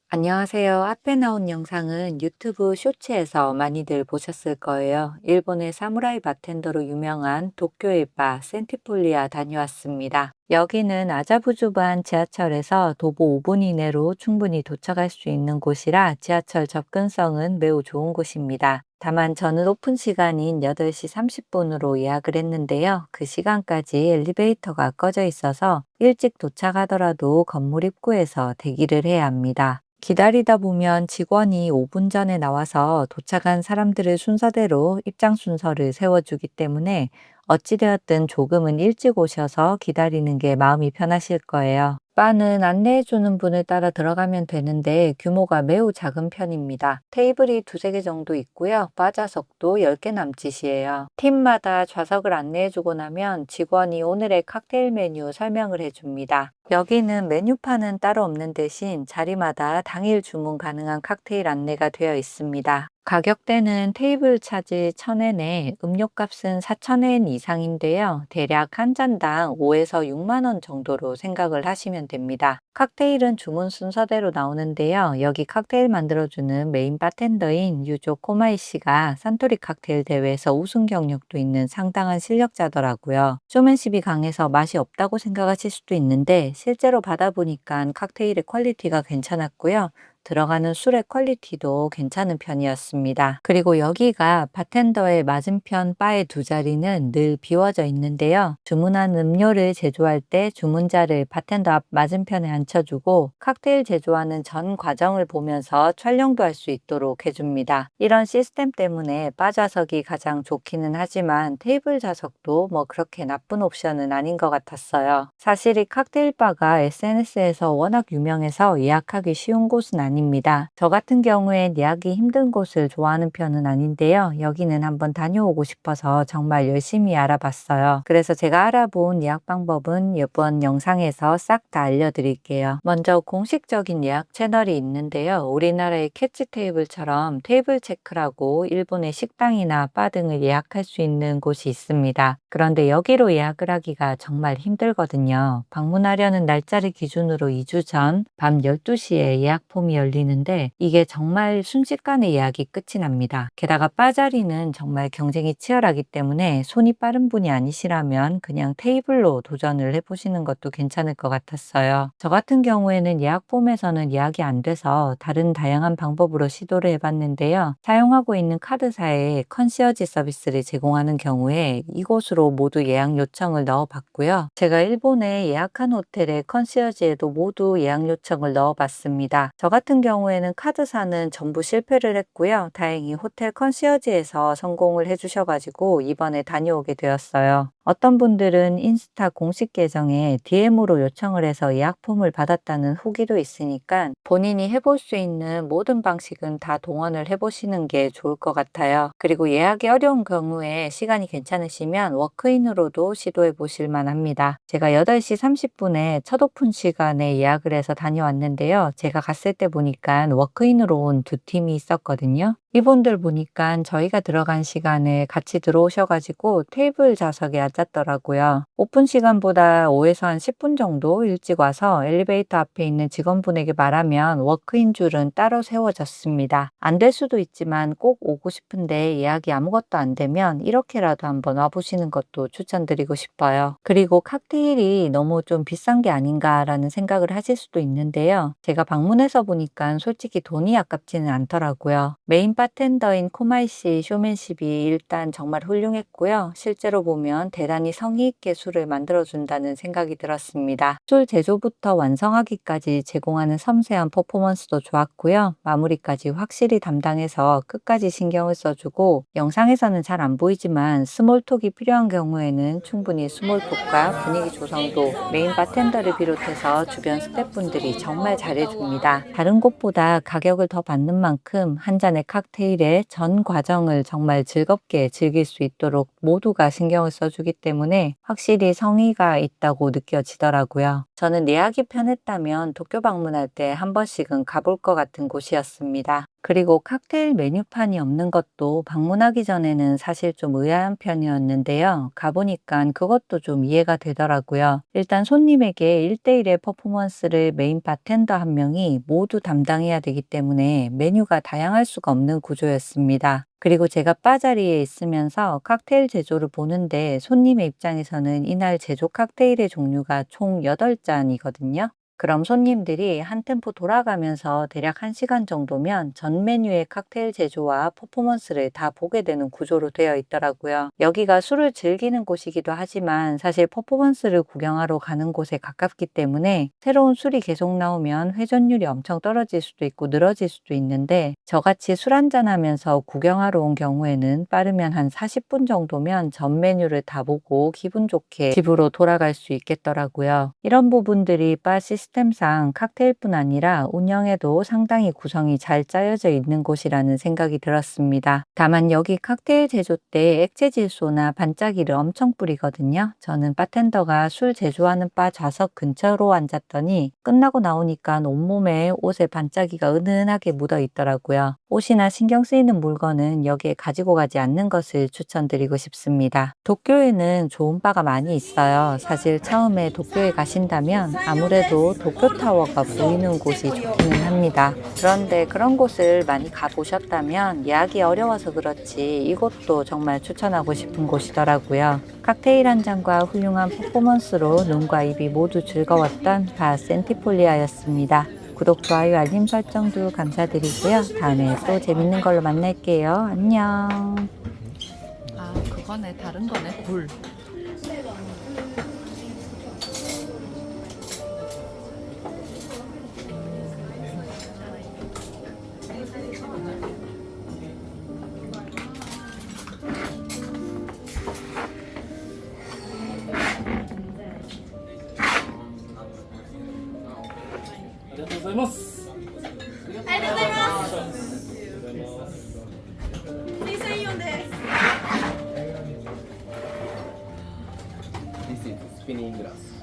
안녕하세요. 앞에 나온 영상은 유튜브 쇼츠에서 많이들 보셨을 거예요. 일본의 사무라이 바텐더로 유명한 도쿄의 바 센티폴리아 다녀왔습니다. 여기는 아자부주반 지하철에서 도보 5분 이내로 충분히 도착할 수 있는 곳이라 지하철 접근성은 매우 좋은 곳입니다. 다만 저는 오픈 시간인 8시 30분으로 예약을 했는데요. 그 시간까지 엘리베이터가 꺼져 있어서 일찍 도착하더라도 건물 입구에서 대기를 해야 합니다. 기다리다 보면 직원이 5분 전에 나와서 도착한 사람들을 순서대로 입장 순서를 세워주기 때문에 어찌되었든 조금은 일찍 오셔서 기다리는 게 마음이 편하실 거예요. 바는 안내해주는 분을 따라 들어가면 되는데 규모가 매우 작은 편입니다. 테이블이 두세 개 정도 있고요. 바 좌석도 10개 남짓이에요. 팀마다 좌석을 안내해주고 나면 직원이 오늘의 칵테일 메뉴 설명을 해줍니다. 여기는 메뉴판은 따로 없는 대신 자리마다 당일 주문 가능한 칵테일 안내가 되어 있습니다. 가격대는 테이블 차지 1,000엔에 음료값은 4,000엔 이상인데요. 대략 한 잔당 5에서 6만 원 정도로 생각을 하시면 됩니다. 칵테일은 주문 순서대로 나오는데요. 여기 칵테일 만들어주는 메인 바텐더인 유조 코마이 씨가 산토리 칵테일 대회에서 우승 경력도 있는 상당한 실력자더라고요. 쇼맨십이 강해서 맛이 없다고 생각하실 수도 있는데 실제로 받아보니까 칵테일의 퀄리티가 괜찮았고요. 들어가는 술의 퀄리티도 괜찮은 편이었습니다. 그리고 여기가 바텐더의 맞은편 바의 두 자리는 늘 비워져 있는데요. 주문한 음료를 제조할 때 주문자를 바텐더 앞 맞은편에 앉혀주고 칵테일 제조하는 전 과정을 보면서 촬영도 할 수 있도록 해줍니다. 이런 시스템 때문에 바 좌석이 가장 좋기는 하지만 테이블 좌석도 뭐 그렇게 나쁜 옵션은 아닌 것 같았어요. 사실 이 칵테일 바가 SNS에서 워낙 유명해서 예약하기 쉬운 곳은 아닙니다. 저 같은 경우엔 예약이 힘든 곳을 좋아하는 편은 아닌데요. 여기는 한번 다녀오고 싶어서 정말 열심히 알아봤어요. 그래서 제가 알아본 예약 방법은 이번 영상에서 싹 다 알려드릴게요. 먼저 공식적인 예약 채널이 있는데요. 우리나라의 캐치 테이블처럼 테이블 체크라고 일본의 식당이나 바 등을 예약할 수 있는 곳이 있습니다. 그런데 여기로 예약을 하기가 정말 힘들거든요. 방문하려는 날짜를 기준으로 2주 전 밤 12시에 예약 폼이 열리는데 이게 정말 순식간에 예약이 끝이 납니다. 게다가 바 자리는 정말 경쟁이 치열하기 때문에 손이 빠른 분이 아니시라면 그냥 테이블로 도전을 해보시는 것도 괜찮을 것 같았어요. 저 같은 경우에는 예약 폼에서는 예약이 안 돼서 다른 다양한 방법으로 시도를 해봤는데요. 사용하고 있는 카드사에 컨시어지 서비스를 제공하는 경우에 이곳으로 모두 예약 요청을 넣어봤고요. 제가 일본에 예약한 호텔의 컨시어지에도 모두 예약 요청을 넣어봤습니다. 저 같은 경우에는 카드사는 전부 실패를 했고요. 다행히 호텔 컨시어지에서 성공을 해주셔가지고 이번에 다녀오게 되었어요. 어떤 분들은 인스타 공식 계정에 DM으로 요청을 해서 예약 폼을 받았다는 후기도 있으니까 본인이 해볼 수 있는 모든 방식은 다 동원을 해보시는 게 좋을 것 같아요. 그리고 예약이 어려운 경우에 시간이 괜찮으시면 워크인으로도 시도해 보실 만합니다. 제가 8시 30분에 첫 오픈 시간에 예약을 해서 다녀왔는데요. 제가 갔을 때 보니까 워크인으로 온 두 팀이 있었거든요. 이분들 보니까 저희가 들어간 시간에 같이 들어오셔가지고 테이블 좌석에 앉았더라고요. 오픈 시간보다 5에서 한 10분 정도 일찍 와서 엘리베이터 앞에 있는 직원분에게 말하면 워크인 줄은 따로 세워졌습니다. 안 될 수도 있지만 꼭 오고 싶은데 예약이 아무것도 안 되면 이렇게라도 한번 와보시는 것도 추천드리고 싶어요. 그리고 칵테일이 너무 좀 비싼 게 아닌가라는 생각을 하실 수도 있는데요. 제가 방문해서 보니까 솔직히 돈이 아깝지는 않더라고요. 메인 바텐더인 코마이 씨 쇼맨십이 일단 정말 훌륭했고요. 실제로 보면 대단히 성의 있게 술을 만들어준다는 생각이 들었습니다. 술 제조부터 완성하기까지 제공하는 섬세한 퍼포먼스도 좋았고요. 마무리까지 확실히 담당해서 끝까지 신경을 써주고 영상에서는 잘 안 보이지만 스몰톡이 필요한 경우에는 충분히 스몰톡과 분위기 조성도 메인 바텐더를 비롯해서 주변 스태프분들이 정말 잘해줍니다. 다른 곳보다 가격을 더 받는 만큼 한 잔의 칵테일의 전 과정을 정말 즐겁게 즐길 수 있도록 모두가 신경을 써주기 때문에 확실히 성의가 있다고 느껴지더라고요. 저는 예약이 편했다면 도쿄 방문할 때 한 번씩은 가볼 것 같은 곳이었습니다. 그리고 칵테일 메뉴판이 없는 것도 방문하기 전에는 사실 좀 의아한 편이었는데요. 가보니까 그것도 좀 이해가 되더라고요. 일단 손님에게 1대1의 퍼포먼스를 메인 바텐더 한 명이 모두 담당해야 되기 때문에 메뉴가 다양할 수가 없는 구조였습니다. 그리고 제가 바 자리에 있으면서 칵테일 제조를 보는데 손님의 입장에서는 이날 제조 칵테일의 종류가 총 8잔이거든요. 그럼 손님들이 한 템포 돌아가면서 대략 1시간 정도면 전 메뉴의 칵테일 제조와 퍼포먼스를 다 보게 되는 구조로 되어 있더라고요. 여기가 술을 즐기는 곳이기도 하지만 사실 퍼포먼스를 구경하러 가는 곳에 가깝기 때문에 새로운 술이 계속 나오면 회전율이 엄청 떨어질 수도 있고 늘어질 수도 있는데 저같이 술 한잔 하면서 구경하러 온 경우에는 빠르면 한 40분 정도면 전 메뉴를 다 보고 기분 좋게 집으로 돌아갈 수 있겠더라고요. 이런 부분들이 바 시스템상 칵테일뿐 아니라 운영에도 상당히 구성이 잘 짜여져 있는 곳이라는 생각이 들었습니다. 다만 여기 칵테일 제조 때 액체 질소나 반짝이를 엄청 뿌리거든요. 저는 바텐더가 술 제조하는 바 좌석 근처로 앉았더니 끝나고 나오니까 온몸에 옷에 반짝이가 은은하게 묻어 있더라고요. 옷이나 신경 쓰이는 물건은 여기에 가지고 가지 않는 것을 추천드리고 싶습니다. 도쿄에는 좋은 바가 많이 있어요. 사실 처음에 도쿄에 가신다면 아무래도 도쿄타워가 보이는 곳이 좋기는 합니다. 그런데 그런 곳을 많이 가보셨다면 예약이 어려워서 그렇지 이곳도 정말 추천하고 싶은 곳이더라고요. 칵테일 한 잔과 훌륭한 퍼포먼스로 눈과 입이 모두 즐거웠던 바 센티폴리아였습니다. 구독, 좋아요, 알림 설정도 감사드리고요. 다음에 또 재밌는 걸로 만날게요. 안녕. 아, 그거네. 다른 거네. 굴. This is spinning glass.